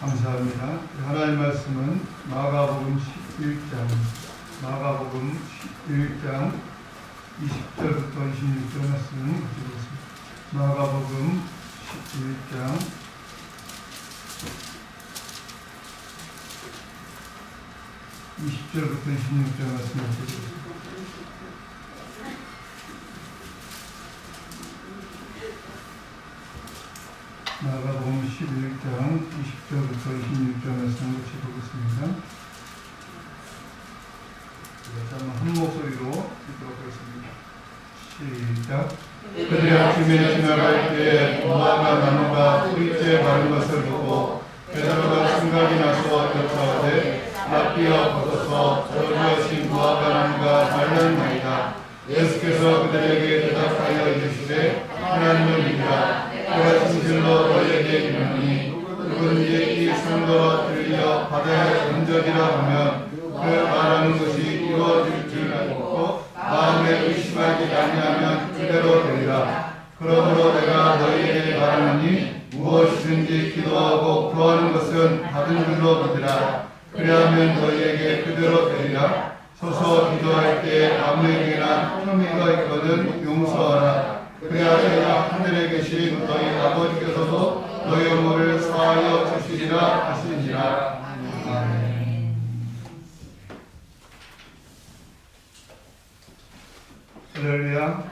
감사합니다. 하나님 말씀은 마가복음 11장 20절부터 26절 말씀 가지고 있습니다. 마가복음 11장 20절부터 26절 말씀 가지고 있습니다. 마가복음 11장 20절부터 26절 말씀 같이 보겠습니다. 한 목소리로 읽도록 하겠습니다. 시작. 그들이 아침에 지나갈 때에 무화과 나무가 뿌리째 마른 것을 보고 베드로가 생각이 나서 여짜오되 납비어 벗어서 저주하신 무화과 나무가 말랐나이다. 예수께서 그들에게 대답하여 이르시되 하나님을 믿으라. 내가 진실로 너희에게 이르노니 누구든지 이 성도로 들려 바다에 던져지라 하면 그 말하는 것이 이루어질 줄 알고 마음에 의심하지 아니하면 그대로 되리라. 그러므로 내가 너희에게 말하노니 무엇이든지 기도하고 구하는 것은 받은 줄로 믿으라. 그리하면 너희에게 그대로 되리라. 서서 기도할 때 아무에게나 혐의가 있거든 용서하라. 그래야 내가 하늘에 계신 너희 아버지께서도 너희 영혼을 사하여 주시리라 하시니라. 아멘. 할렐루야.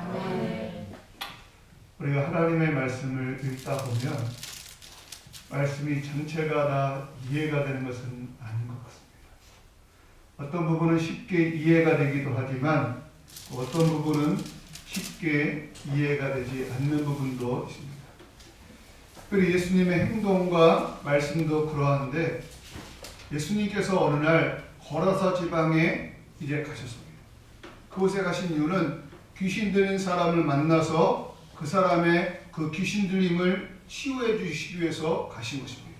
우리가 하나님의 말씀을 읽다 보면 말씀이 전체가 다 이해가 되는 것은 아닌 것 같습니다. 어떤 부분은 쉽게 이해가 되기도 하지만 어떤 부분은 쉽게 이해가 되지 않는 부분도 있습니다. 특별히 예수님의 행동과 말씀도 그러한데 예수님께서 어느 날 거라사 지방에 이제 가셨습니다. 그곳에 가신 이유는 귀신 들린 사람을 만나서 그 사람의 그 귀신 들림을 치유해 주시기 위해서 가신 것입니다.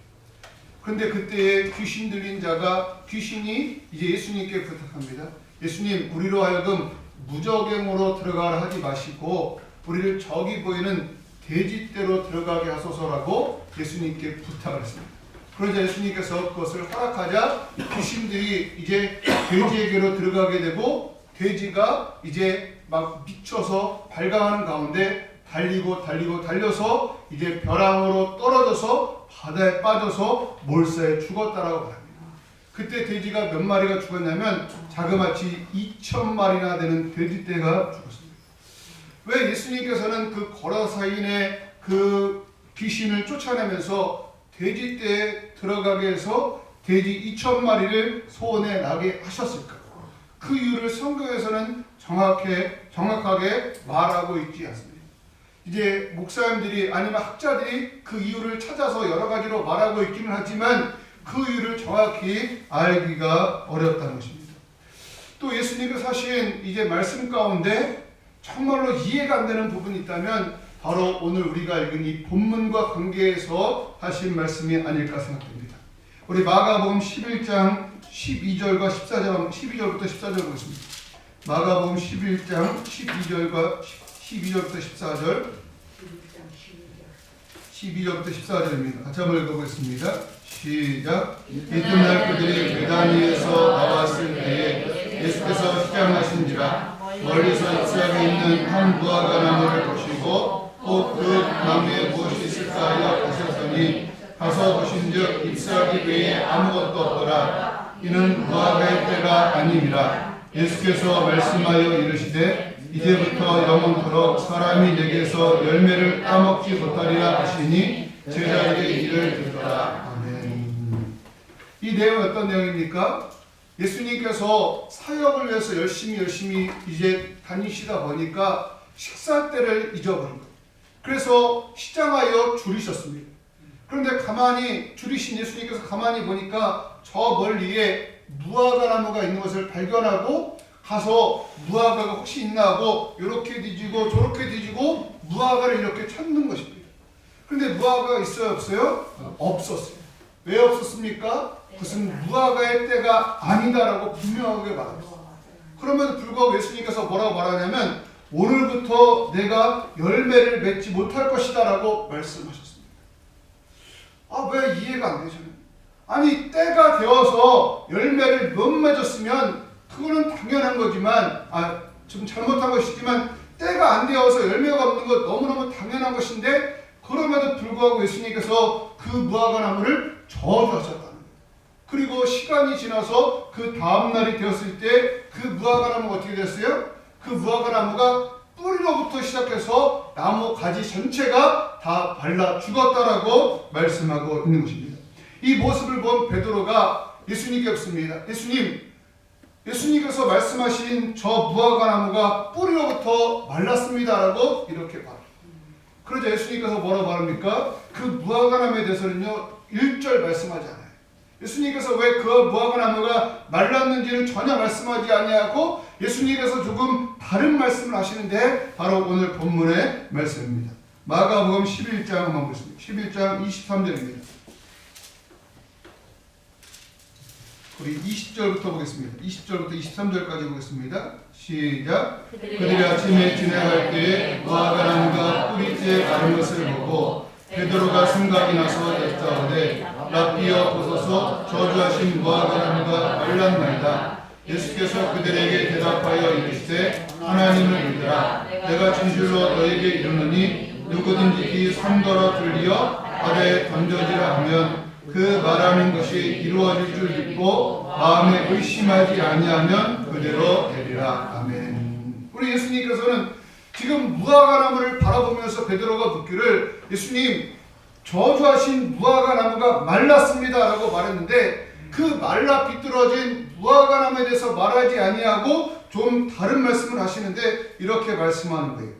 그런데 그때에 귀신 들린 자가 귀신이 이제 예수님께 부탁합니다. 예수님, 우리로 하여금 무적행으로 들어가라 하지 마시고 우리를 저기 보이는 돼지떼로 들어가게 하소서라고 예수님께 부탁을 했습니다. 그러자 예수님께서 그것을 허락하자 귀신들이 이제 돼지에게로 들어가게 되고 돼지가 이제 막 미쳐서 발광하는 가운데 달려서 이제 벼랑으로 떨어져서 바다에 빠져서 몰사에 죽었다라고 말합니다. 그때 돼지가 몇 마리가 죽었냐면 자그마치 2,000마리나 되는 돼지떼가 죽었습니다. 왜 예수님께서는 그 거라사인의 그 귀신을 쫓아내면서 돼지떼에 들어가게 해서 돼지 2,000마리를 소원해 나게 하셨을까? 그 이유를 성경에서는 정확하게 말하고 있지 않습니다. 이제 목사님들이 아니면 학자들이 그 이유를 찾아서 여러 가지로 말하고 있기는 하지만 그 이유를 정확히 알기가 어렵다는 것입니다. 또 예수님께서 하신 이제 말씀 가운데 정말로 이해가 안 되는 부분이 있다면 바로 오늘 우리가 읽은 이 본문과 관계해서 하신 말씀이 아닐까 생각됩니다. 우리 마가복음 11장 12절과 14절, 12절부터 14절 보겠습니다. 마가복음 11장 12절부터 14절 12절부터 14절입니다. 같이 한번 읽어보겠습니다. 시작. 이튿날 그들이 베다니에서 나왔을 때에 예수께서 시장하신지라 멀리서 잎사귀 있는 한 무화과 나무를 보시고 또 그 나무에 무엇이 있을까 하여 가셨더니 가서 보신즉 잎사귀 외에 아무것도 없더라. 이는 무화과의 때가 아니니라. 예수께서 말씀하여 이르시되 이제부터 영원토록 사람이 내게서 열매를 따먹지 못하리라 하시니 제자에게 이를 듣더라. 아멘. 이 내용은 어떤 내용입니까? 예수님께서 사역을 위해서 열심히 이제 다니시다 보니까 식사 때를 잊어버린 거예요. 그래서 시장하여 줄이셨습니다. 그런데 가만히 줄이신 예수님께서 가만히 보니까 저 멀리에 무화과 나무가 있는 것을 발견하고 가서 무화과가 혹시 있나 하고 이렇게 뒤지고 저렇게 뒤지고 무화과를 이렇게 찾는 것입니다. 그런데 무화과가 있어요, 없어요? 없었어요. 왜 없었습니까? 그것은 무화과의 때가 아니다라고 분명하게 말합니다. 그럼에도 불구하고 예수님께서 뭐라고 말하냐면 오늘부터 내가 열매를 맺지 못할 것이다 라고 말씀하셨습니다. 왜 이해가 안 되죠? 아니 때가 되어서 열매를 못 맺었으면 그거는 당연한 거지만 좀 잘못한 것이지만 때가 안 되어서 열매가 없는 것 너무너무 당연한 것인데 그럼에도 불구하고 예수님께서 그 무화과 나무를 저주하셨다는 거예요. 그리고 시간이 지나서 그 다음 날이 되었을 때 그 무화과 나무가 어떻게 됐어요? 그 무화과 나무가 뿌리로부터 시작해서 나무 가지 전체가 다 말라 죽었다라고 말씀하고 있는 것입니다. 이 모습을 본 베드로가 예수님께 묻습니다. 예수님께서 말씀하신 저 무화과 나무가 뿌리로부터 말랐습니다라고 이렇게 말합니다. 그러자 예수님께서 뭐라고 말합니까? 그 무화과 나무에 대해서는요 1절 말씀하지 않아요. 예수님께서 왜 그 무화과 나무가 말랐는지는 전혀 말씀하지 아니하고 예수님께서 조금 다른 말씀을 하시는데 바로 오늘 본문의 말씀입니다. 마가복음 11장 한번 보겠습니다. 11장 23절입니다. 우리 20절부터 보겠습니다. 20절부터 23절까지 보겠습니다. 시작. 그들이 아침에 지나갈 때에 무화과 나무가 뿌리째 마른 것을 보고 베드로가 생각이 나서 여짜오되 라삐어 보소서 저주하신 무화과 나무가 말랐나이다. 예수께서 그들에게 대답하여 이르시되 하나님을 믿으라. 내가 진실로 너에게 이르노니 누구든지 이 산더러 들리어 바다에 던져지라 하면 그 말하는 것이 이루어질 줄 믿고 마음에 의심하지 아니하면 그대로 되리라. 아멘. 우리 예수님께서는 지금 무화과 나무를 바라보면서 베드로가 묻기를 예수님 저주하신 무화과 나무가 말랐습니다 라고 말했는데 그 말라 비뚤어진 무화과 나무에 대해서 말하지 아니하고 좀 다른 말씀을 하시는데 이렇게 말씀하는 거예요.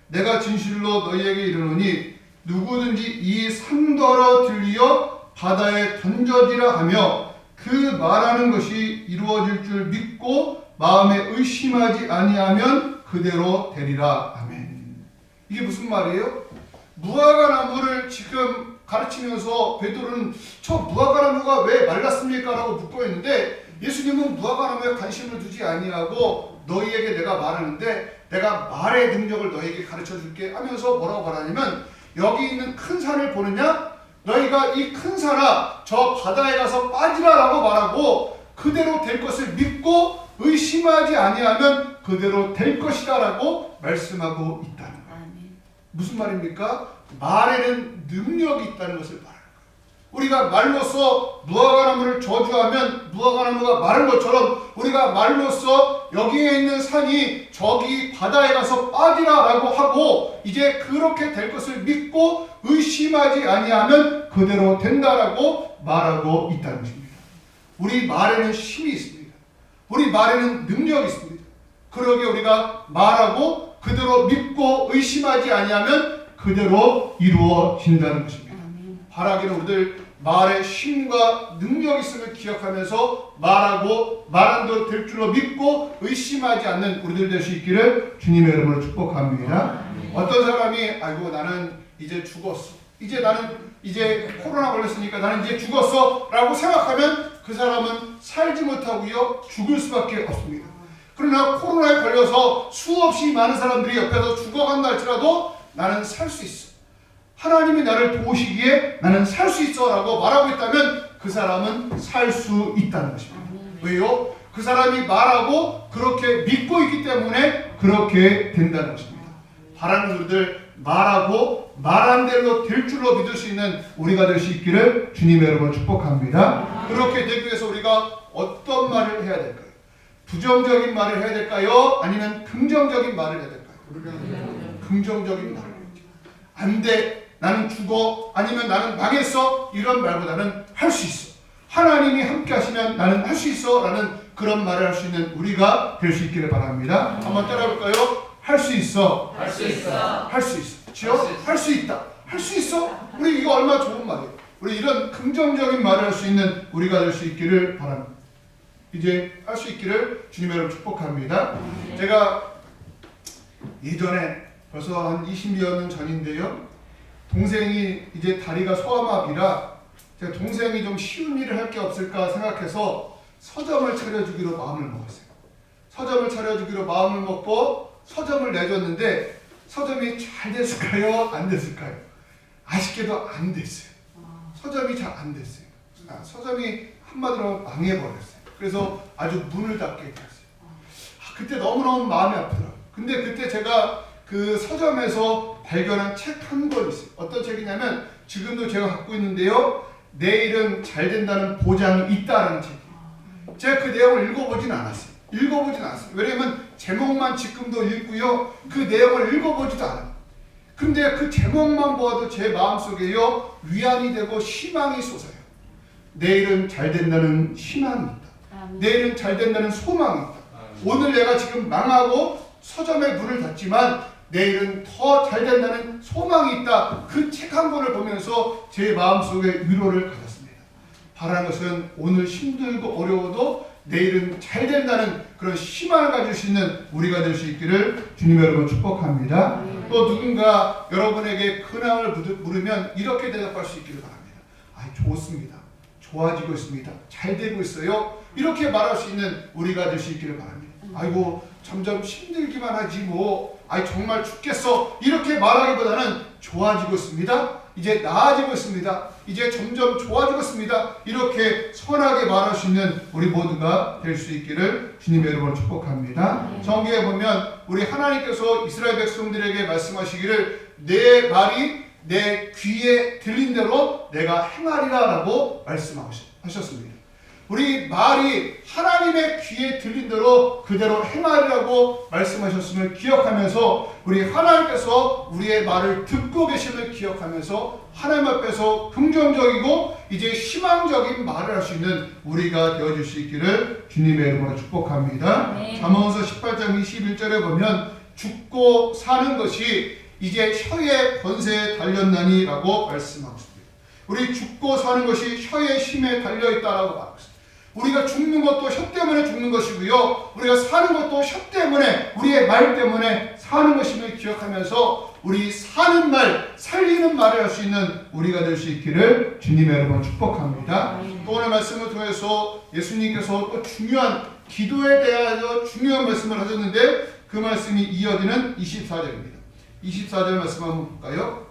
내가 진실로 너희에게 이르노니 누구든지 이 산더러 들리어 바다에 던져지라 하며 그 말하는 것이 이루어질 줄 믿고 마음에 의심하지 아니하면 그대로 되리라. 아멘. 이게 무슨 말이에요? 무화과 나무를 지금 가르치면서 베드로는 저 무화과 나무가 왜 말랐습니까? 라고 묻고 있는데 예수님은 무화과 나무에 관심을 두지 아니하고 너희에게 내가 말하는데 내가 말의 능력을 너희에게 가르쳐 줄게 하면서 뭐라고 말하냐면 여기 있는 큰 산을 보느냐? 너희가 이 큰 산아 저 바다에 가서 빠지라라고 말하고 그대로 될 것을 믿고 의심하지 아니하면 그대로 될 것이다 라고 말씀하고 있다는 거예요. 무슨 말입니까? 말에는 능력이 있다는 것을 말하는 거예요. 우리가 말로써 무화과 나무를 저주하면 무화과 나무가 마른 것처럼 우리가 말로써 여기에 있는 산이 저기 바다에 가서 빠지라라고 하고 이제 그렇게 될 것을 믿고 의심하지 아니하면 그대로 된다라고 말하고 있다는 것입니다. 우리 말에는 힘이 있습니다. 우리 말에는 능력이 있습니다. 그러기에 우리가 말하고 그대로 믿고 의심하지 아니하면 그대로 이루어진다는 것입니다. 바라기는 우리들 말에 힘과 능력이 있음을 기억하면서 말하고 말한 대로 될 줄로 믿고 의심하지 않는 우리들 될 수 있기를 주님의 이름으로 축복합니다. 어떤 사람이 아이고 나는 이제 죽었어. 이제 코로나 걸렸으니까 나는 이제 죽었어 라고 생각하면 그 사람은 살지 못하고요 죽을 수밖에 없습니다. 그러나 코로나에 걸려서 수없이 많은 사람들이 옆에서 죽어간다 할지라도 나는 살 수 있어. 하나님이 나를 도우시기에 나는 살 수 있어 라고 말하고 있다면 그 사람은 살 수 있다는 것입니다. 왜요? 그 사람이 말하고 그렇게 믿고 있기 때문에 그렇게 된다는 것입니다. 바라는 우리들 말하고 말한 대로 될 줄로 믿을 수 있는 우리가 될 수 있기를 주님의 이름으로 축복합니다. 그렇게 되기 위해서 우리가 어떤 말을 해야 될까요? 부정적인 말을 해야 될까요? 아니면 긍정적인 말을 해야 될까요? 긍정적인 말을 해야죠. 안 돼. 나는 죽어. 아니면 나는 망했어. 이런 말보다는 할 수 있어. 하나님이 함께 하시면 나는 할 수 있어. 라는 그런 말을 할 수 있는 우리가 될 수 있기를 바랍니다. 한번 따라해볼까요? 할 수 있어. 할 수 있어. 할 수 있어. 지요? 할 수 있다. 할 수 있어. 우리 이거 얼마나 좋은 말이에요. 우리 이런 긍정적인 말을 할 수 있는 우리가 될 수 있기를 바랍니다. 이제 할 수 있기를 주님의 이름으로 축복합니다. 제가 예전에 벌써 한 20여 년 전인데요. 동생이 이제 다리가 소아마비라 제가 동생이 좀 쉬운 일을 할 게 없을까 생각해서 서점을 차려주기로 마음을 먹었어요. 서점을 차려주기로 마음을 먹고 서점을 내줬는데 서점이 잘 됐을까요? 안 됐을까요? 아쉽게도 안 됐어요. 서점이 잘 안 됐어요. 서점이 한마디로 망해버렸어요. 그래서 아주 문을 닫게 되었어요. 그때 너무너무 마음이 아프더라고요. 근데 그때 제가 그 서점에서 발견한 책 한 권 있어요. 어떤 책이냐면 지금도 제가 갖고 있는데요. 내일은 잘 된다는 보장이 있다라는 책이에요. 제가 그 내용을 읽어보진 않았어요. 왜냐면 제목만 지금도 읽고요. 그 내용을 읽어보지도 않아요. 근데 그 제목만 보아도 제 마음속에요. 위안이 되고 희망이 솟아요. 내일은 잘 된다는 희망이 있다. 내일은 잘 된다는 소망이 있다. 오늘 내가 지금 망하고 서점의 문을 닫지만 내일은 더 잘 된다는 소망이 있다. 그 책 한 권을 보면서 제 마음속에 위로를 받았습니다. 바라는 것은 오늘 힘들고 어려워도 내일은 잘 된다는 그런 희망을 가질 수 있는 우리가 될 수 있기를 주님 여러분 축복합니다. 또 누군가 여러분에게 근황을 물으면 이렇게 대답할 수 있기를 바랍니다. 좋습니다. 좋아지고 있습니다. 잘 되고 있어요. 이렇게 말할 수 있는 우리가 될 수 있기를 바랍니다. 아이고 점점 힘들기만 하지 뭐 정말 죽겠어 이렇게 말하기보다는 좋아지고 있습니다. 이제 나아지고 있습니다. 이제 점점 좋아지고 있습니다. 이렇게 선하게 말할 수 있는 우리 모두가 될 수 있기를 주님 여러분을 축복합니다. 성경에 보면 우리 하나님께서 이스라엘 백성들에게 말씀하시기를 내 말이 내 귀에 들린 대로 내가 행하리라 라고 말씀하셨습니다. 우리 말이 하나님의 귀에 들린 대로 그대로 행하리라고 말씀하셨음을 기억하면서 우리 하나님께서 우리의 말을 듣고 계심을 기억하면서 하나님 앞에서 긍정적이고 이제 희망적인 말을 할 수 있는 우리가 되어줄 수 있기를 주님의 이름으로 축복합니다. 잠언서 18장 21절에 보면 죽고 사는 것이 이제 혀의 권세에 달렸나니 라고 말씀하고 있습니다. 우리 죽고 사는 것이 혀의 힘에 달려있다라고 말하고 있습니다. 우리가 죽는 것도 혀 때문에 죽는 것이고요. 우리가 사는 것도 혀 때문에 우리의 말 때문에 사는 것임을 기억하면서 우리 사는 말, 살리는 말을 할 수 있는 우리가 될 수 있기를 주님의 여러분 축복합니다. 또 오늘 말씀을 통해서 예수님께서 또 중요한 기도에 대하여 중요한 말씀을 하셨는데 그 말씀이 이어지는 24절입니다. 24절 말씀 한번 볼까요?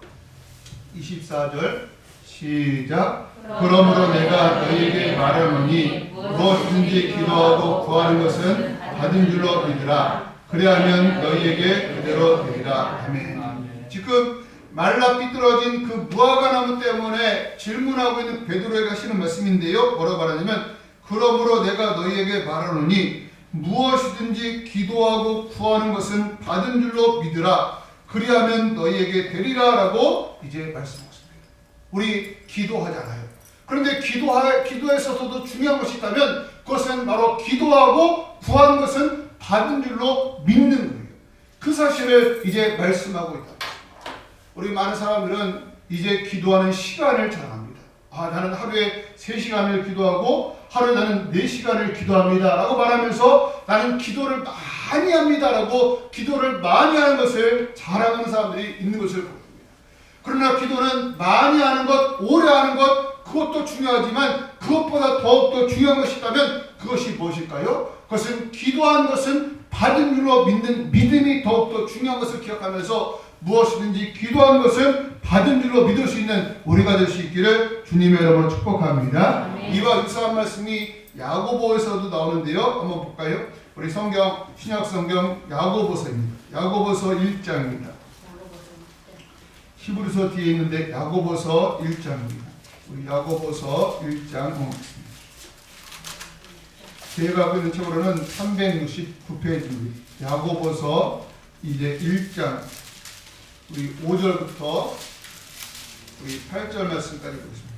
24절 시작. 그러므로 내가 너희에게 말하노니 무엇이든지 기도하고 구하는 것은 받은 줄로 믿으라. 그리하면 너희에게 그대로 되리라. 아멘. 지금 말라 삐뚤어진 그 무화과 나무 때문에 질문하고 있는 베드로에게 하시는 말씀인데요. 뭐라고 말하냐면 그러므로 내가 너희에게 말하노니 무엇이든지 기도하고 구하는 것은 받은 줄로 믿으라. 그리하면 너희에게 되리라 라고 이제 말씀하셨습니다. 우리 기도하잖아요. 그런데 기도에 있어서도 중요한 것이 있다면 그것은 바로 기도하고 구하는 것은 받은 줄로 믿는 거예요. 그 사실을 이제 말씀하고 있다. 우리 많은 사람들은 이제 기도하는 시간을 자랑합니다. 나는 하루에 3시간을 기도하고 하루에 나는 4시간을 기도합니다 라고 말하면서 나는 기도를 많이 합니다 라고 기도를 많이 하는 것을 자랑하는 사람들이 있는 것을 보입니다. 그러나 기도는 많이 하는 것, 오래 하는 것 그것도 중요하지만 그것보다 더욱더 중요한 것이 있다면 그것이 무엇일까요? 그것은 기도하는 것은 받은 줄로 믿는 믿음이 더욱더 중요한 것을 기억하면서 무엇이든지 기도하는 것은 받은 줄로 믿을 수 있는 우리가 될 수 있기를 주님의 이름으로 축복합니다. 이와 유사한 말씀이 야고보에서도 나오는데요. 한번 볼까요? 우리 성경, 신약 성경 야고보서입니다. 야고보서 1장입니다. 히브리서 뒤에 있는데 야고보서 1장입니다. 우리 야고보서 1장 보겠습니다. 제가 갖고 있는 책으로는 369페이지입니다. 야고보서 이제 1장 우리 5절부터 우리 8절 말씀까지 보겠습니다.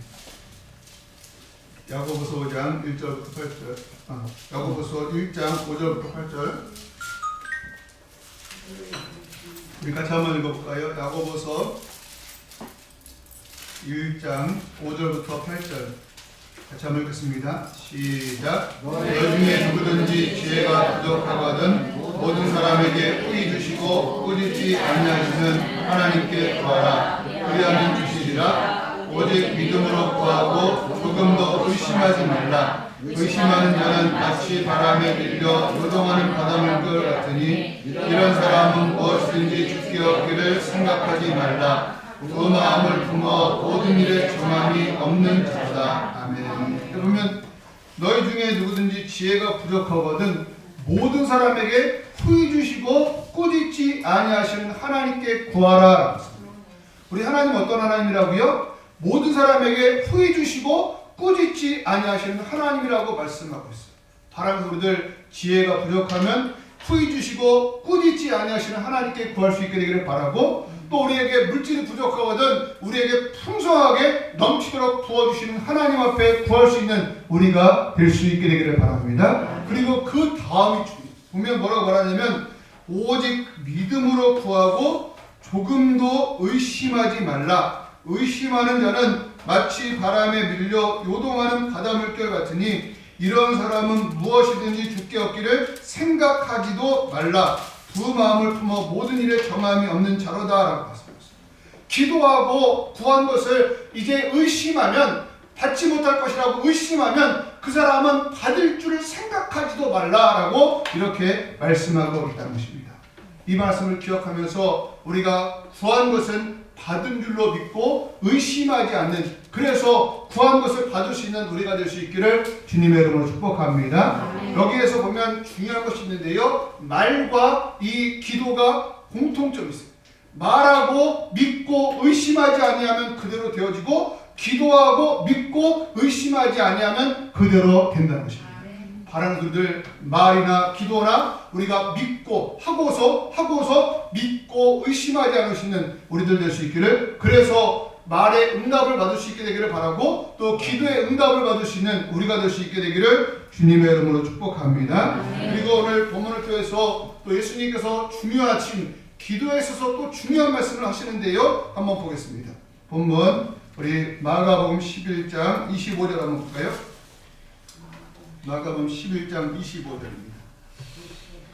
야고보서 5장 1절부터 8절. 야고보서 1장 5절부터 8절. 우리 같이 한번 읽어볼까요? 야고보서 1장 5절부터 8절. 같이 한번 읽겠습니다. 시작. 너희 중에 누구든지 지혜가 부족하거든 모든 사람에게 뿌리 주시고 꾸짖지 아니하시는 하나님께 구하라. 그리하면 주시리라. 오직 믿음으로 구하고 조금도 의심하지 말라. 의심하는 자는 마치 바람에 밀려 요동하는 바닷물 같으니 이런 사람은 무엇이든지 죽게 얻기를 생각하지 말라. 그 마음을 품어 모든 일에 정함이 없는 자다. 아멘. 보면 너희 중에 누구든지 지혜가 부족하거든 모든 사람에게 후히 주시고 꾸짖지 아니하시는 하나님께 구하라. 우리 하나님 어떤 하나님이라고요? 모든 사람에게 후히 주시고 꾸짖지 아니하시는 하나님이라고 말씀하고 있어요. 바라면서 우리들 지혜가 부족하면 후히 주시고 꾸짖지 아니하시는 하나님께 구할 수 있게 되기를 바라고, 또 우리에게 물질이 부족하거든 우리에게 풍성하게 넘치도록 부어주시는 하나님 앞에 구할 수 있는 우리가 될 수 있게 되기를 바랍니다. 그리고 그 다음이 보면 뭐라고 말하냐면 오직 믿음으로 구하고 조금도 의심하지 말라. 의심하는 자는 마치 바람에 밀려 요동하는 바닷물결 같으니 이런 사람은 무엇이든지 주께 얻기를 생각하지도 말라. 두 마음을 품어 모든 일에 정함이 없는 자로다 라고 말씀하셨습니다. 기도하고 구한 것을 이제 의심하면, 받지 못할 것이라고 의심하면 그 사람은 받을 줄을 생각하지도 말라라고 이렇게 말씀하고 있다는 것입니다. 이 말씀을 기억하면서 우리가 구한 것은 받은 줄로 믿고 의심하지 않는, 그래서 구한 것을 받을 수 있는 우리가 될 수 있기를 주님의 이름으로 축복합니다. 여기에서 보면 중요한 것이 있는데요, 말과 이 기도가 공통점이 있어요. 말하고 믿고 의심하지 아니하면 그대로 되어지고, 기도하고 믿고 의심하지 아니하면 그대로 된다는 것입니다. 바라는 우리들 말이나 기도나 우리가 믿고 하고서 믿고 의심하지 않을 수 있는 우리들 될 수 있기를, 그래서 말의 응답을 받을 수 있게 되기를 바라고, 또 기도의 응답을 받을 수 있는 우리가 될 수 있게 되기를 주님의 이름으로 축복합니다. 그리고 오늘 본문을 통해서 또 예수님께서 중요하신 기도에 있어서 또 중요한 말씀을 하시는데요, 한번 보겠습니다. 본문 우리 마가복음 11장 25절 한번 볼까요? 마가복음 11장 25절입니다.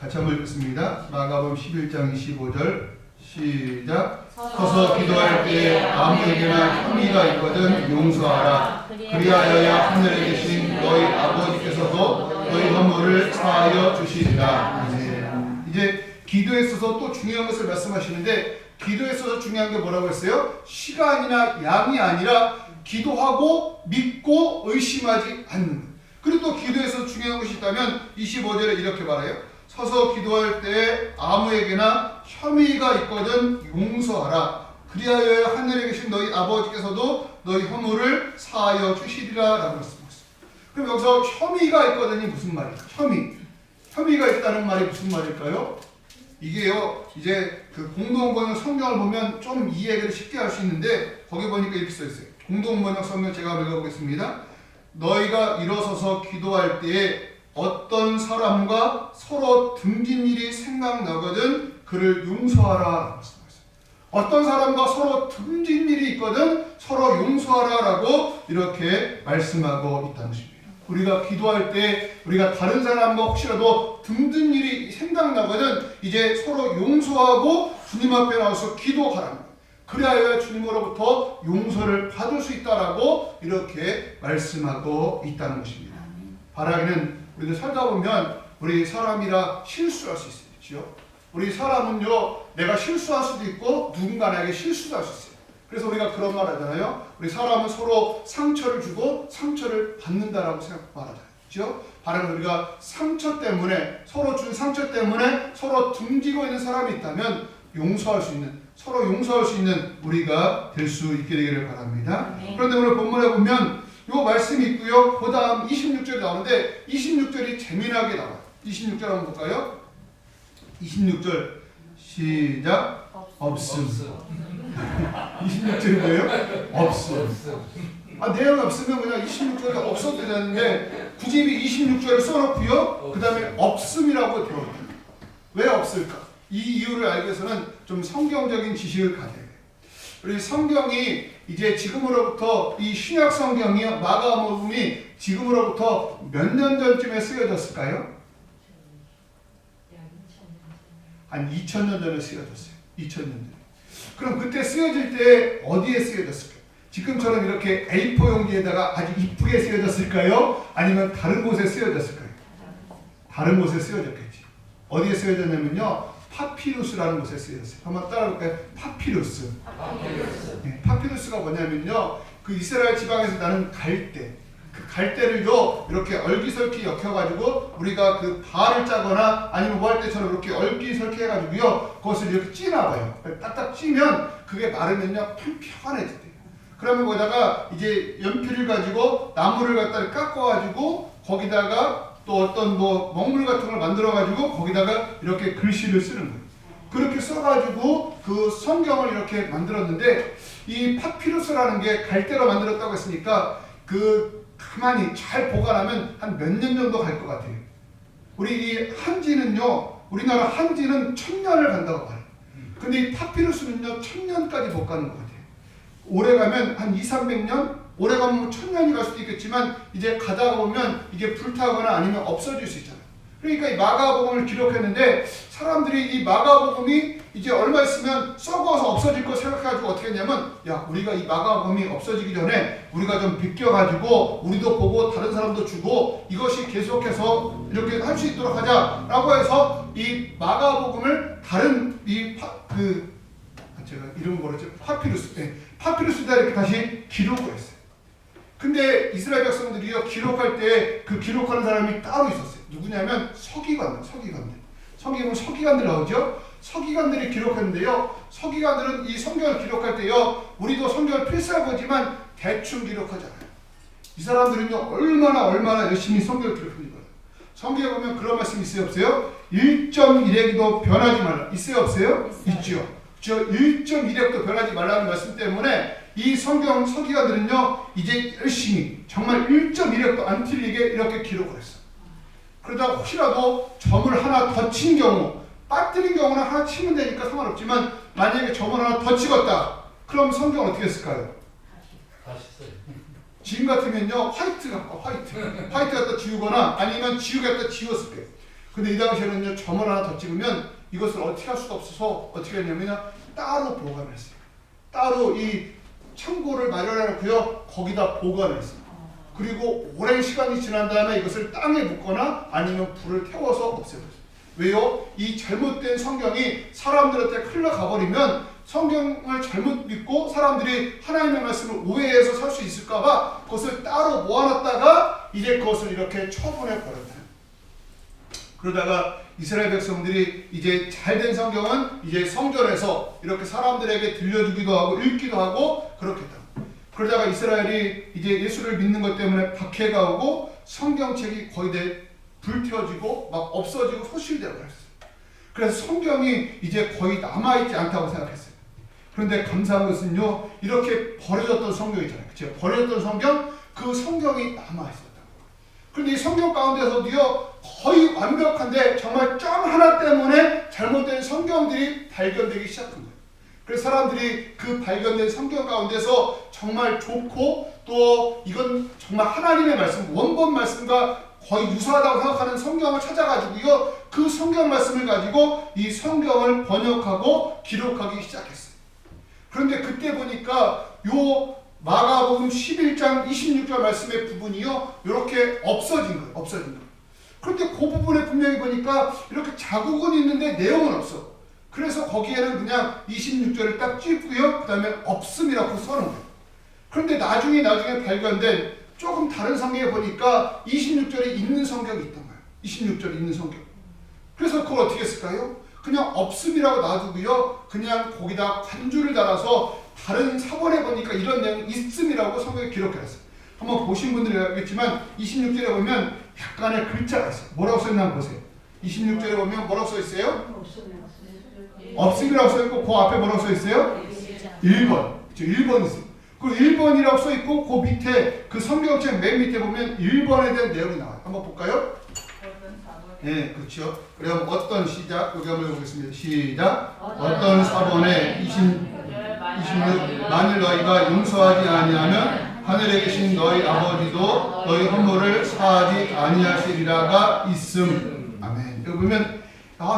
같이 한번 읽겠습니다. 마가복음 11장 25절 시작. 서서 기도할 때에 아무에게나 혐의가 있거든 용서하라. 그리하여야 하늘에 계신 너희 아버지께서도 너희 허물을 사하여 주시리라. 이제 기도에 있어서 또 중요한 것을 말씀하시는데, 기도에 있어서 중요한 게 뭐라고 했어요? 시간이나 양이 아니라 기도하고 믿고 의심하지 않는 것. 그리고 또 기도에서 중요한 것이 있다면 25절에 이렇게 말해요. 서서 기도할 때 아무에게나 혐의가 있거든 용서하라. 그리하여 하늘에 계신 너희 아버지께서도 너희 허물을 사하여 주시리라 라고 말씀하셨어요. 그럼 여기서 혐의가 있거든이 무슨 말일까요? 혐의가 있다는 말이 무슨 말일까요? 이게요, 이제 그 공동번역 성경을 보면 좀 이해를 쉽게 할 수 있는데, 거기 보니까 이렇게 써 있어요. 공동번역 성경 제가 읽어보겠습니다. 너희가 일어서서 기도할 때에 어떤 사람과 서로 등진 일이 생각나거든 그를 용서하라. 어떤 사람과 서로 등진 일이 있거든 서로 용서하라라고 이렇게 말씀하고 있다는 것입니다. 우리가 기도할 때 우리가 다른 사람과 혹시라도 등진 일이 생각나거든 이제 서로 용서하고 주님 앞에 나와서 기도하라는 거예요. 그래야 주님으로부터 용서를 받을 수 있다라고 이렇게 말씀하고 있다는 것입니다. 바라기는 우리들 살다 보면 우리 사람이라 실수할 수 있죠. 우리 사람은요, 내가 실수할 수도 있고 누군가에게 실수도 할 수 있어요. 그래서 우리가 그런 말 하잖아요. 우리 사람은 서로 상처를 주고 상처를 받는다라고 말하잖아요. 그렇죠? 바로 우리가 상처 때문에, 서로 준 상처 때문에 서로 등지고 있는 사람이 있다면 용서할 수 있는, 서로 용서할 수 있는 우리가 될 수 있게 되기를 바랍니다. 그런데 오늘 본문에 보면 이 말씀이 있고요. 그 다음 26절이 나오는데 26절이 재미나게 나와요. 26절 한번 볼까요? 26절 시작. 없음. 26절이 뭐예요? 없음. 내용이 없으면 그냥 26절이 없어도 되는데 굳이 26절을 써놓고요. 그 다음에 없음이라고 되어 있어요. 왜 없을까? 이 이유를 알기 위해서는 좀 성경적인 지식을 가져야 돼요. 우리 성경이 이제 지금으로부터 이 신약 성경이 마가복음이 지금으로부터 몇 년 전쯤에 쓰여졌을까요? 한 2000년 전에 쓰여졌어요. 2000년 전에. 그럼 그때 쓰여질 때 어디에 쓰여졌을까요? 지금처럼 이렇게 A4 용지에다가 아주 이쁘게 쓰여졌을까요? 아니면 다른 곳에 쓰여졌을까요? 다른 곳에 쓰여졌겠지. 어디에 쓰여졌냐면요, 파피루스라는 곳에 쓰여졌어요. 한번 따라볼까요? 파피루스. 네, 파피루스가 뭐냐면요, 그 이스라엘 지방에서 나는 갈대, 그 갈대를요 이렇게 얼기설기 엮여가지고 우리가 그 발을 짜거나 아니면 뭐 할 때처럼 이렇게 얼기설기 해가지고요 그것을 이렇게 찌나봐요. 딱딱 찌면 그게 마르면요 평평해진대요. 그러면 거기다가 이제 연필을 가지고 나무를 갖다 깎아가지고 거기다가 또 어떤 뭐 먹물 같은 걸 만들어가지고 거기다가 이렇게 글씨를 쓰는 거예요. 그렇게 써가지고 그 성경을 이렇게 만들었는데 이 파피루스라는 게 갈대로 만들었다고 했으니까 그 가만히 잘 보관하면 한 몇 년 정도 갈 것 같아요. 우리 이 한지는요, 우리나라 한지는 1000년을 간다고 봐요. 근데 이 파피루스는요, 1000년까지 못 가는 것 같아요. 오래 가면 한 200~300년? 오래 가면 1000년이 갈 수도 있겠지만 이제 가다가 보면 이게 불타거나 아니면 없어질 수 있잖아요. 그러니까 이 마가복음을 기록했는데 사람들이 이 마가복음이 이제 얼마 있으면 썩어서 없어질 거 생각해가지고 어떻게 했냐면 야 우리가 이 마가복음이 없어지기 전에 우리가 좀 비껴가지고 우리도 보고 다른 사람도 주고 이것이 계속해서 이렇게 할 수 있도록 하자라고 해서 이 마가복음을 다른 제가 이름 모르죠 파피루스에다 이렇게 다시 기록을 했어요. 근데 이스라엘 백성들이요 기록할 때 그 기록하는 사람이 따로 있었어요. 누구냐면 서기관들 나오죠. 서기관들이 기록했는데요. 서기관들은 이 성경을 기록할 때요 우리도 성경을 필사하지만 대충 기록하지 않아요. 이 사람들은요 얼마나 열심히 성경을 기록하는 거예요. 성경에 보면 그런 말씀 있어요 없어요? 1.1획도 변하지 말라. 있어요 없어요? 있죠. 저 1.1획도 변하지 말라는 말씀 때문에 이 성경 서기관들은요 이제 열심히 정말 1.1획도 안 틀리게 이렇게 기록을 했어. 그러다가 혹시라도 점을 하나 더 친 경우 빠뜨린 경우는 하나 치면 되니까 상관없지만 만약에 점을 하나 더 찍었다 그럼 성경은 어떻게 했을까요? 다시 써요. 지금 같으면요 화이트 갖다 지우거나 아니면 지우 갖다 지웠을 거예요. 근데 이 당시에는요 점을 하나 더 찍으면 이것을 어떻게 할 수가 없어서 어떻게 했냐면 따로 보관을 했어요. 따로 이 창고를 마련해 놓고요 거기다 보관을 했어요. 그리고 오랜 시간이 지난 다음에 이것을 땅에 묻거나 아니면 불을 태워서 없애버렸어요. 왜요? 이 잘못된 성경이 사람들한테 흘러가 버리면 성경을 잘못 믿고 사람들이 하나님의 말씀을 오해해서 살 수 있을까봐 그것을 따로 모아놨다가 이제 그것을 이렇게 처분해 버렸다. 그러다가 이스라엘 백성들이 이제 잘된 성경은 이제 성전에서 이렇게 사람들에게 들려주기도 하고 읽기도 하고 그렇게 했다. 그러다가 이스라엘이 이제 예수를 믿는 것 때문에 박해가 오고 성경책이 거의 불태워지고 막 없어지고 소실되고 그랬어요. 그래서 성경이 이제 거의 남아있지 않다고 생각했어요. 그런데 감사한 것은요 이렇게 버려졌던 성경이잖아요. 그렇죠? 버려졌던 성경, 그 성경이 남아있었다. 그런데 이 성경 가운데서도요 거의 완벽한데 정말 점 하나 때문에 잘못된 성경들이 발견되기 시작한 거예요. 그래서 사람들이 그 발견된 성경 가운데서 정말 좋고 또 이건 정말 하나님의 말씀, 원본 말씀과 거의 유사하다고 생각하는 성경을 찾아가지고요 그 성경 말씀을 가지고 이 성경을 번역하고 기록하기 시작했어요. 그런데 그때 보니까 요 마가복음 11장 26절 말씀의 부분이요 이렇게 없어진 거예요. 그런데 그 부분에 분명히 보니까 이렇게 자국은 있는데 내용은 없어. 그래서 거기에는 그냥 26절을 딱 찍고요 그 다음에 없음이라고 써놓은 거예요. 그런데 나중에 발견된 조금 다른 성경에 보니까 26절이 있는 성경이 있던 거예요. 26절이 있는 성경. 그래서 그걸 어떻게 했을까요? 그냥 없음이라고 놔두고요 그냥 거기다 관주를 달아서 다른 사본에 보니까 이런 내용이 있음이라고 성경에 기록해놨어요. 한번 보신 분들이 알겠지만 26절에 보면 약간의 글자가 있어요. 뭐라고 써있나 한번 보세요. 26절에 보면 뭐라고 써있어요? 없음이라고 써있고 그 앞에 뭐라고 써있어요? 1번. 1번 있어요. 그 1번이라고 써있고 그 밑에 그 성경책 맨 밑에 보면 1번에 대한 내용이 나와요. 한번 볼까요? 네, 그렇죠. 그럼 어떤 시작? 여기 한번 보겠습니다. 시작. 어떤 사본에 26 만일 너희가 용서하지 아니하면 하늘에 계신 너희 아버지도 너희 헌물을 사하지 아니하시리라가 있음. 아멘. 여기 보면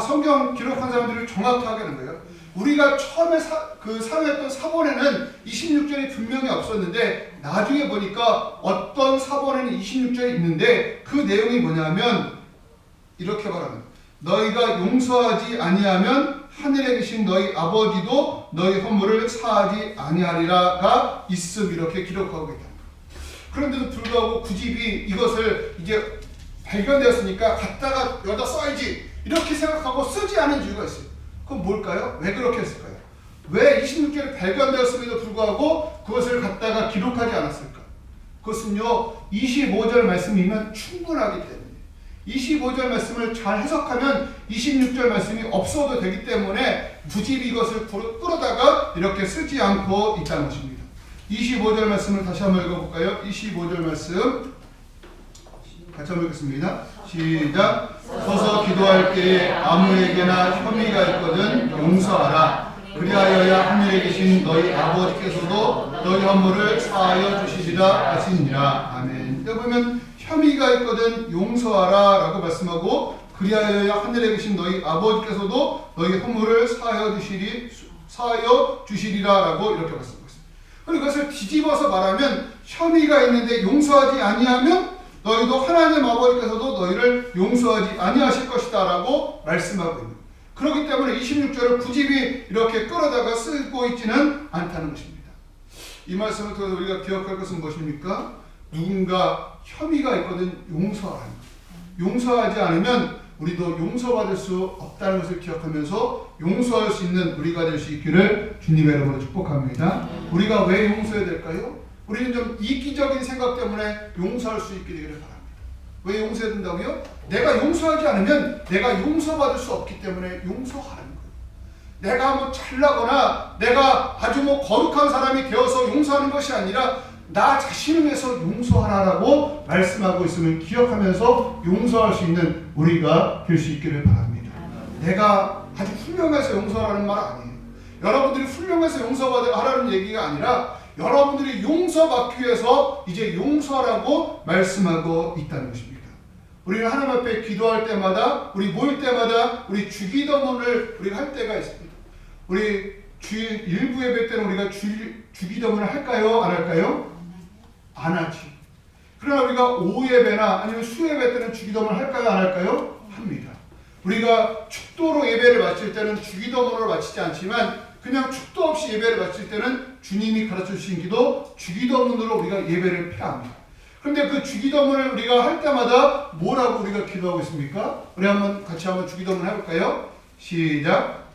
성경 기록한 사람들이 정확하게 하는 거예요. 우리가 처음에 사용했던 사본에는 26절이 분명히 없었는데 나중에 보니까 어떤 사본에는 26절이 있는데 그 내용이 뭐냐면 이렇게 말합니다. 너희가 용서하지 아니하면 하늘에 계신 너희 아버지도 너희 헌물을 사하지 아니하리라가 있음. 이렇게 기록하고 있다. 그런데도 불구하고 구집이 이것을 이제 발견되었으니까 갖다가 여기다 써야지 이렇게 생각하고 쓰지 않은 이유가 있어요. 그건 뭘까요? 왜 그렇게 했을까요? 왜 26절이 발견되었음에도 불구하고 그것을 갖다가 기록하지 않았을까? 그것은요 25절 말씀이면 충분하기 때문에 25절 말씀을 잘 해석하면 26절 말씀이 없어도 되기 때문에 구집이 이것을 끌어다가 이렇게 쓰지 않고 있다는 것입니다. 25절 말씀을 다시 한번 읽어볼까요? 25절 말씀 같이 한번 읽겠습니다. 시작. 서서 기도할 때에 아무에게나 혐의가 있거든 용서하라. 그리하여야 하늘에 계신 너희 아버지께서도 너희 허물을 사하여 주시리라 하시니라. 아멘. 여기 보면 혐의가 있거든 용서하라 라고 말씀하고 그리하여야 하늘에 계신 너희 아버지께서도 너희 허물을 사하여 주시리라 라고 이렇게 말씀하셨습니다. 그리고 그것을 뒤집어서 말하면 혐의가 있는데 용서하지 아니하면 너희도 하나님 아버지께서도 너희를 용서하지 아니하실 것이다 라고 말씀하고 있는 거예요. 그렇기 때문에 26절을 구집이 이렇게 끌어다가 쓰고 있지는 않다는 것입니다. 이 말씀을 통해서 우리가 기억할 것은 무엇입니까? 누군가 혐의가 있거든 용서하라는 거예요. 용서하지 않으면 우리도 용서받을 수 없다는 것을 기억하면서 용서할 수 있는 우리가 될 수 있기를 주님의 이름으로 축복합니다. 우리가 왜 용서해야 될까요? 우리는 좀 이기적인 생각 때문에 용서할 수 있게 되기를 바랍니다. 왜 용서해야 된다고요? 내가 용서하지 않으면 내가 용서받을 수 없기 때문에 용서하라는 거예요. 내가 뭐 잘나거나 내가 아주 뭐 거룩한 사람이 되어서 용서하는 것이 아니라 나 자신을 위해서 용서하라고 말씀하고 있음을 기억하면서 용서할 수 있는 우리가 될 수 있기를 바랍니다. 내가 아주 훌륭해서 용서하라는 말 아니에요. 여러분들이 훌륭해서 용서하라는 얘기가 아니라 여러분들이 용서받기 위해서 이제 용서하라고 말씀하고 있다는 것입니다. 우리는 하나님 앞에 기도할 때마다 우리 모일 때마다 우리 주기도문을 우리가 할 때가 있습니다. 우리 주일 일부 예배 때는 우리가 주기도문을 할까요? 안 할까요? 안 하지. 그러나 우리가 오후 예배나 아니면 수 예배 때는 주기도문을 할까요? 안 할까요? 합니다. 우리가 축도로 예배를 마칠 때는 주기도문으로 마치지 않지만 그냥 축도 없이 예배를 마칠 때는 주님이 가르쳐 주신 기도 주기도문으로 우리가 예배를 폐합니다. 그런데 그 주기도문을 우리가 할 때마다 뭐라고 우리가 기도하고 있습니까? 우리 같이 한번 주기도문 해볼까요? 시작.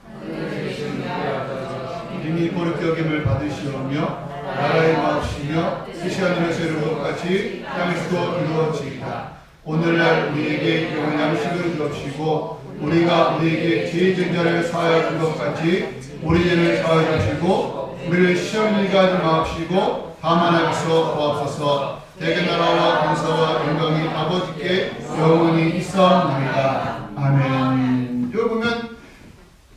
이미 거룩히 여김을 받으시오며 나라의 마옵시며 뜻이 하늘에서 이루는 것 같이 땅에서도 이루어지이다. 오늘날 우리에게 영원 양식을 주옵시고 우리가 우리에게 죄 지은 자를 사하여 준 것 같이 우리 죄를 사하여 주시고 우리를 시험에 들게 하지 마옵시고 다만 하옵소서 구하옵소서. 대개 나라와 권세와 영광이 아버지께 영원히 있사옵나이다. 아멘. 여기 보면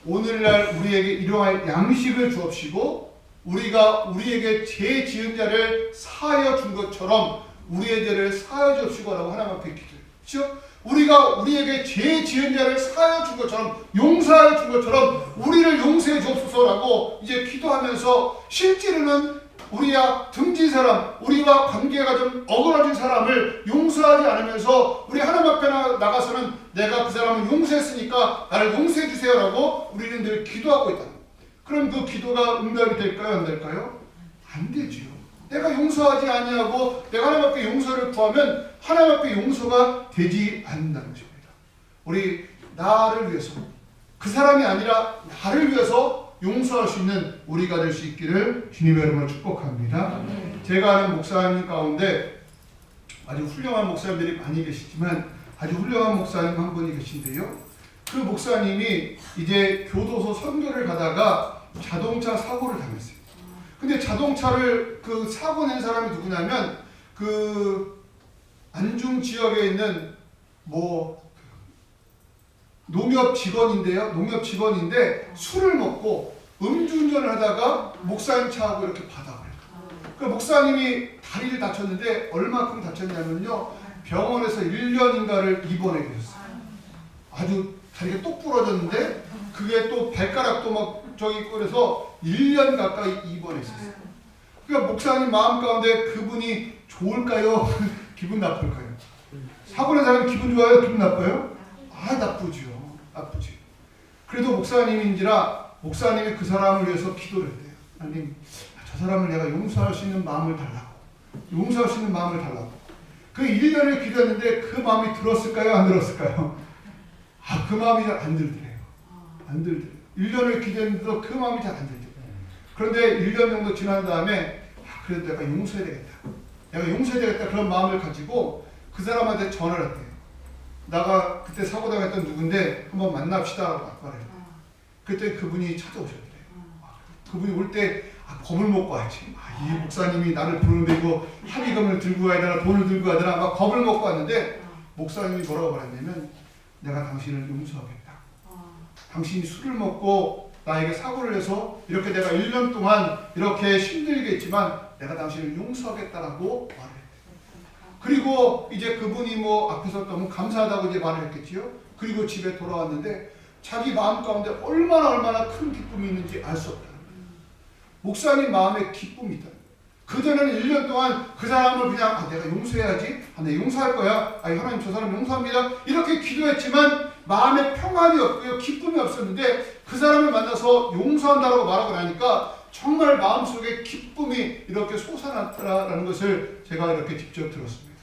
오늘날 우리에게 일용할 양식을 주옵시고 우리가 우리에게 죄 지은 자를 사하여 준 것처럼 우리의 죄를 사하여 주옵시고라고 하나님 앞에 기도해요. 그렇죠? 우리가 우리에게 죄 지은 자를 사하여 준 것처럼 용서하여 준 것처럼 우리를 용서해 주옵소서라고 이제 기도하면서 실제로는 우리와 등진 사람, 우리와 관계가 좀 어그러진 사람을 용서하지 않으면서 우리 하나님 앞에 나가서는 내가 그 사람을 용서했으니까 나를 용서해 주세요라고 우리는 늘 기도하고 있다. 그럼 그 기도가 응답이 될까요? 안 될까요? 안 되지요. 내가 용서하지 아니하고 내가 하나님 앞에 용서를 구하면 하나님 앞에 용서가 되지 않는다는 것입니다. 우리 나를 위해서 그 사람이 아니라 나를 위해서 용서할 수 있는 우리가 될 수 있기를 주님의 이름으로 축복합니다. 제가 아는 목사님 가운데 아주 훌륭한 목사님들이 많이 계시지만 아주 훌륭한 목사님 한 분이 계신데요. 그 목사님이 이제 교도소 선교를 가다가 자동차 사고를 당했어요. 근데 자동차를 그 사고 낸 사람이 누구냐면 그 안중 지역에 있는 뭐 농협 직원인데요. 농협 직원인데 술을 먹고 음주운전을 하다가 목사님 차하고 이렇게 받아버려요. 그 목사님이 다리를 다쳤는데 얼마큼 다쳤냐면요. 병원에서 1년인가를 입원해 계셨어요. 아주 다리가 똑 부러졌는데 그게 또 발가락도 막 저기 있고 그래서 1년 가까이 입원했었어요. 그러니까 목사님 마음 가운데 그분이 좋을까요? 기분 나쁠까요? 사고 낸 사람이 기분 좋아요? 기분 나빠요? 아, 나쁘죠. 나쁘지. 그래도 목사님인지라 목사님이 그 사람을 위해서 기도를 했대요. 하나님, 저 사람을 내가 용서할 수 있는 마음을 달라고. 용서할 수 있는 마음을 달라고. 그 1년을 기도했는데 그 마음이 들었을까요? 안 들었을까요? 그 마음이 잘 안 들더래요. 안 들더래요. 1년을 기도했는데도 그 마음이 잘 안 들더래요. 그런데 1년 정도 지난 다음에 그래도 내가 용서해야 되겠다. 내가 용서해야 되겠다. 그런 마음을 가지고 그 사람한테 전화를 했대요. 나가 그때 사고 당했던 누군데 한번 만납시다 라고 말해요. 그때 그분이 찾아오셨대요. 그분이 올 때 겁을 먹고 왔지. 이 목사님이 나를 부르는데 이거 합의금을 들고 가야 되나 돈을 들고 가야 되나 막 겁을 먹고 왔는데 목사님이 뭐라고 말했냐면 내가 당신을 용서하겠다. 당신이 술을 먹고 나에게 사고를 해서 이렇게 내가 1년 동안 이렇게 힘들게 했지만 내가 당신을 용서하겠다라고 말했대요. 그리고 이제 그분이 뭐 앞에서 너무 감사하다고 이제 말을 했겠지요. 그리고 집에 돌아왔는데 자기 마음 가운데 얼마나 큰 기쁨이 있는지 알 수 없다. 목사님 마음에 기쁨이 있다. 그전에는 1년 동안 그 사람을 그냥 내가 용서해야지. 내가 용서할 거야. 하나님 저 사람 용서합니다. 이렇게 기도했지만 마음에 평안이 없고요. 기쁨이 없었는데 그 사람을 만나서 용서한다고 말하고 나니까 정말 마음속에 기쁨이 이렇게 솟아났다라는 것을 제가 이렇게 직접 들었습니다.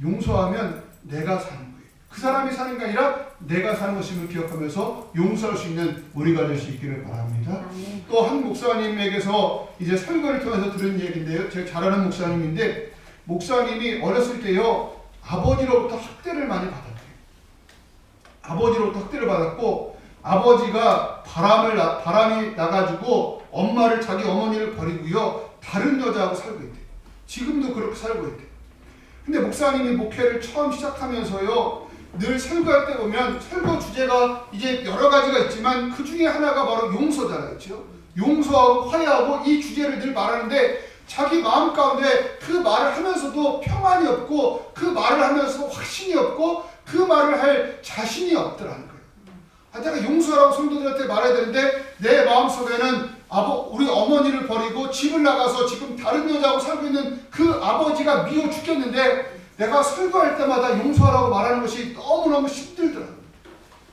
용서하면 내가 사는 거예요. 그 사람이 사는 게 아니라 내가 사는 것임을 기억하면서 용서할 수 있는 우리가 될 수 있기를 바랍니다. 또 한 목사님에게서 이제 설교를 통해서 들은 얘기인데요. 제가 잘 아는 목사님인데 목사님이 어렸을 때요 아버지로부터 학대를 많이 받았대요. 아버지로부터 학대를 받았고 아버지가 바람이 나가지고 엄마를 자기 어머니를 버리고요 다른 여자하고 살고 있대요. 지금도 그렇게 살고 있대요. 근데 목사님이 목회를 처음 시작하면서요 늘 설교할 때 보면 설교 주제가 이제 여러 가지가 있지만 그 중에 하나가 바로 용서잖아요. 그렇죠? 용서하고 화해하고 이 주제를 늘 말하는데 자기 마음 가운데 그 말을 하면서도 평안이 없고 그 말을 하면서 확신이 없고 그 말을 할 자신이 없더라는 거예요. 내가 용서하라고 성도들한테 말해야 되는데 내 마음속에는 우리 어머니를 버리고 집을 나가서 지금 다른 여자하고 살고 있는 그 아버지가 미워 죽겠는데 내가 설교할 때마다 용서하라고 말하는 것이 너무너무 힘들더라고요.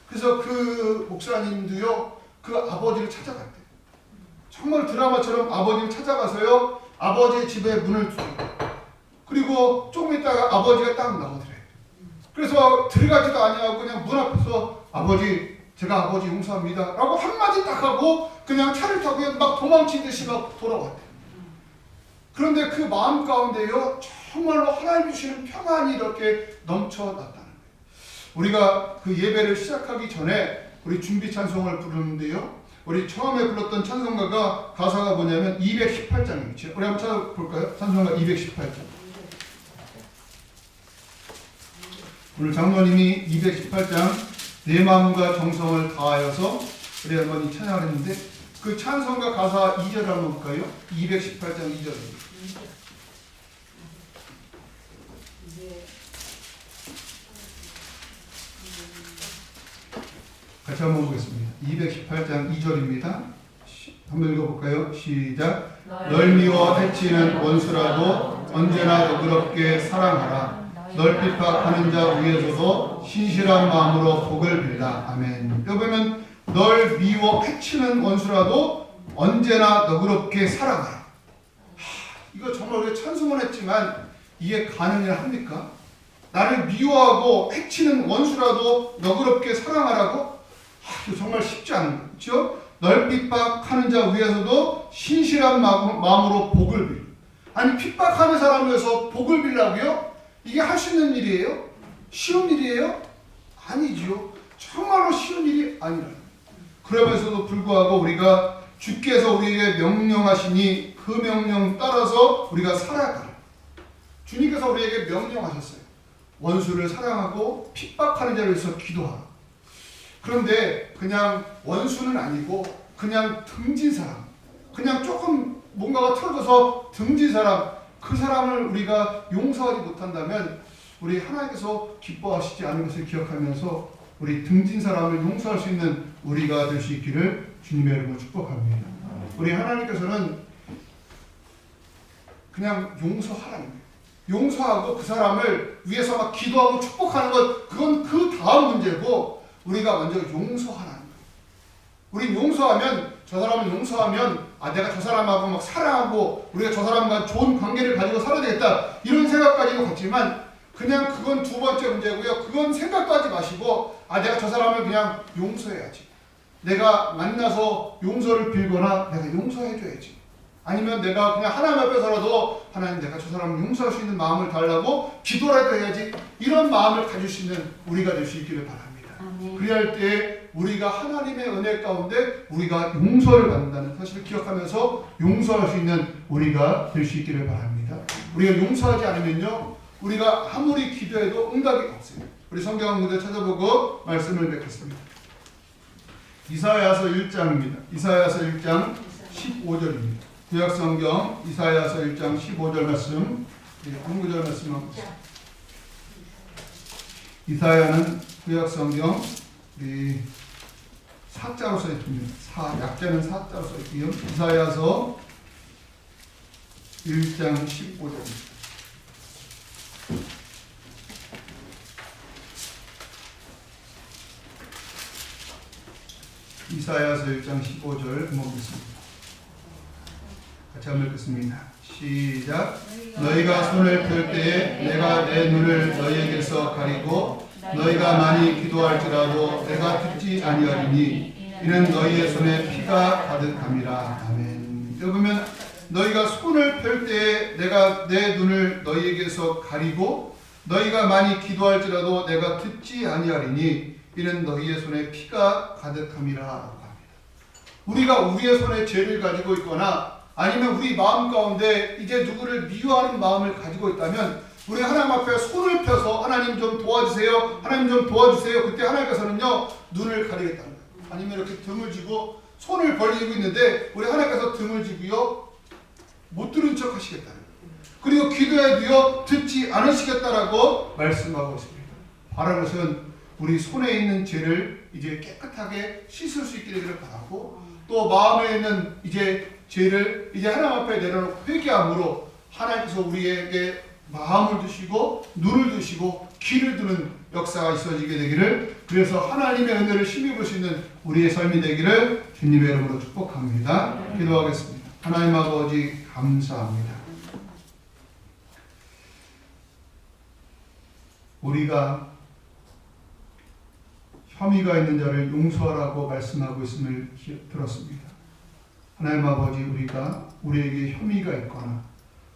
그래서 그 목사님도요 그 아버지를 찾아갔대요. 정말 드라마처럼 아버지를 찾아가서요 아버지의 집에 문을 두드려요. 그리고 조금 있다가 아버지가 딱 나오더래요. 그래서 들어가지도 아니하고 그냥 문 앞에서 아버지 제가 아버지 용서합니다 라고 한마디 딱 하고 그냥 차를 타고 막 도망치듯이 막 돌아왔대요. 그런데 그 마음 가운데요 정말로 하나님 주시는 평안이 이렇게 넘쳐났다는 거예요. 우리가 그 예배를 시작하기 전에 우리 준비 찬송을 부르는데요 우리 처음에 불렀던 찬송가가 가사가 뭐냐면 218장이죠. 우리 한번 찾아볼까요? 찬송가 218장. 오늘 장로님이 218장 내 마음과 정성을 다하여서 우리 한번 찬양을 했는데 그 찬송가 가사 2절 한번 볼까요? 218장 2절입니다. 같이 한번 보겠습니다. 218장 2절입니다. 한번 읽어볼까요? 시작. 널 미워 해치는 원수라도 언제나 너그럽게 사랑하라. 널 핍박하는 자 위에서도 신실한 마음으로 복을 빌라. 아멘. 여기 보면 널 미워 해치는 원수라도 언제나 너그럽게 사랑하라. 이거 정말 우리가 찬송을 했지만 이게 가능이라 합니까? 나를 미워하고 해치는 원수라도 너그럽게 사랑하라고? 이거 정말 쉽지 않은 거죠. 널 핍박하는 자 위에서도 신실한 마음으로 복을 빌. 아니 핍박하는 사람 위해서 복을 빌라고요? 이게 할 수 있는 일이에요? 쉬운 일이에요? 아니죠. 정말로 쉬운 일이 아니라. 그러면서도 불구하고 우리가 주께서 우리에게 명령하시니 그 명령 따라서 우리가 살아가라. 주님께서 우리에게 명령하셨어요. 원수를 사랑하고 핍박하는 자를 위해서 기도하라. 그런데 그냥 원수는 아니고 그냥 등진 사람, 그냥 조금 뭔가가 틀어져서 등진 사람, 그 사람을 우리가 용서하지 못한다면 우리 하나님께서 기뻐하시지 않은 것을 기억하면서 우리 등진 사람을 용서할 수 있는 우리가 될 수 있기를 주님의 이름으로 축복합니다. 우리 하나님께서는 그냥 용서하라는 거예요. 용서하고 그 사람을 위해서 막 기도하고 축복하는 것, 그건 그 다음 문제고 우리가 먼저 용서하라는 거예요. 우리 용서하면, 저 사람을 용서하면 내가 저 사람하고 막 사랑하고 우리가 저 사람과 좋은 관계를 가지고 살아야 되겠다 이런 생각까지도 갖지만 그냥 그건 두 번째 문제고요. 그건 생각도 하지 마시고 내가 저 사람을 그냥 용서해야지. 내가 만나서 용서를 빌거나 내가 용서해줘야지. 아니면 내가 그냥 하나님 앞에서라도 하나님 내가 저 사람을 용서할 수 있는 마음을 달라고 기도라도 해야지. 이런 마음을 가질 수 있는 우리가 될 수 있기를 바랍니다. 그리할 때 우리가 하나님의 은혜 가운데 우리가 용서를 받는다는 사실을 기억하면서 용서할 수 있는 우리가 될 수 있기를 바랍니다. 우리가 용서하지 않으면요 우리가 아무리 기도해도 응답이 없어요. 우리 성경 문제 찾아보고 말씀을 맺겠습니다. 이사야서 1장입니다. 이사야서 1장 15절입니다. 구약성경 이사야서 1장 15절 말씀, 한 구절 말씀만 보세요. 이사야는 구약성경 우리 사자로 써 있습니다. 약자는 사자로 써 있고요. 이사야서 1장 15절입니다. 이사야서 1장 15절 보겠습니다. 같이 한번 읽겠습니다. 시작. 너희가 손을 펼 때에 내가 내 눈을 너희에게서 가리고 너희가 많이 기도할지라도 내가 듣지 아니하리니 이는 너희의 손에 피가 가득함이라. 아멘. 여기 보면 너희가 손을 펼 때에 내가 내 눈을 너희에게서 가리고 너희가 많이 기도할지라도 내가 듣지 아니하리니 이는 너희의 손에 피가 가득함이라 라고 합니다. 우리가 우리의 손에 죄를 가지고 있거나 아니면 우리 마음 가운데 이제 누구를 미워하는 마음을 가지고 있다면 우리 하나님 앞에 손을 펴서 하나님 좀 도와주세요. 하나님 좀 도와주세요. 그때 하나님께서는요 눈을 가리겠다는 거예요. 아니면 이렇게 등을 쥐고 손을 벌리고 있는데 우리 하나님께서 등을 쥐고요 못 들은 척 하시겠다는 거예요. 그리고 기도해도요 듣지 않으시겠다라고 말씀하고 있습니다. 바라는 것은 우리 손에 있는 죄를 이제 깨끗하게 씻을 수 있기를 바라고 또 마음에 있는 이제 죄를 이제 하나님 앞에 내려놓고 회개함으로 하나님께서 우리에게 마음을 주시고 눈을 주시고 귀를 두는 역사가 있어지게 되기를 그래서 하나님의 은혜를 힘입을 수 있는 우리의 삶이 되기를 주님의 이름으로 축복합니다. 기도하겠습니다. 하나님 아버지 감사합니다. 우리가 혐의가 있는 자를 용서하라고 말씀하고 있음을 들었습니다. 하나님 아버지 우리가 우리에게 혐의가 있거나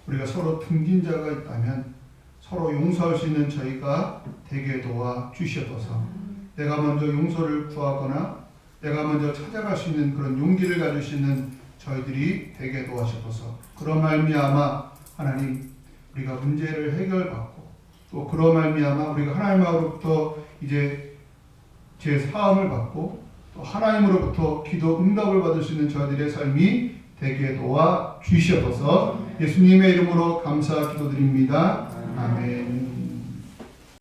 우리가 서로 등진 자가 있다면 서로 용서할 수 있는 저희가 되게 도와 주시옵소서. 내가 먼저 용서를 구하거나 내가 먼저 찾아갈 수 있는 그런 용기를 가질 수 있는 저희들이 되게 도와주옵소서. 그런 말미암아 하나님 우리가 문제를 해결받고 또 그런 말미암아 우리가 하나님으로부터 이제 제 사함을 받고 또 하나님으로부터 기도 응답을 받을 수 있는 저희들의 삶이 되게 도와 주시옵소서. 예수님의 이름으로 감사 기도드립니다. 아멘.